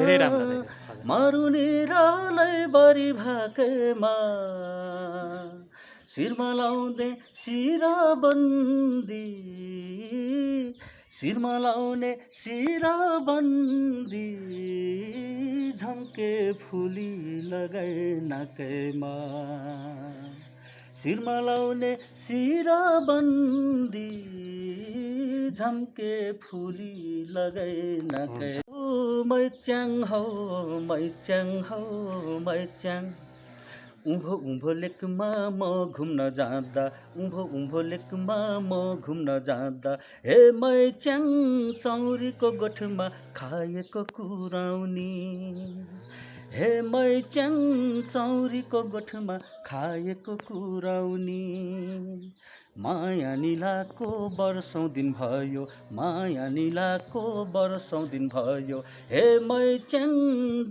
धेरै राम्रो धेरै मरुनिरालै बरी भाकेमा शिरमा लाउँदै शिराबन्दी शिरमा लाउने शिराबन्दी झम्के फुली लगाए नाकैमा शिरमा लाउने शिराबन्दी झम्के फुली लगाए नाकै मैच्याङ हौ मैच्याङ हौ मैच्याङ उँभो उँभो लेकमा म घुम्न जाँदा उँभो उँभो लेकमा म घुम्न जाँदा हे मैच्याङ चौरीको गोठमा खाएको कुराउनी हे मैच्याङ चौरीको गोठमा खाएको कुराउनी माया निलाको वर्षौं दिन भयो माया निलाको वर्षौं दिन भयो हे मैच्याङ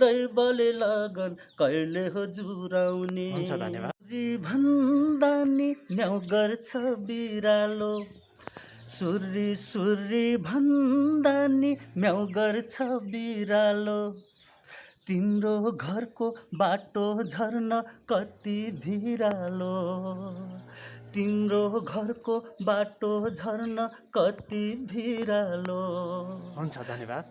दैवले लगन कहिले हो जुराउने हुन्छ धन्यवाद भन्दा नि म्याउ गर्छ बिरालो सुरी सुरी भन्दा नि म्याउ गर्छ बिरालो तिम्रो घरको बाटो झर्न कति भिरालो तिम्रो घरको बाटो झर्न कति भिरालो हुन्छ धन्यवाद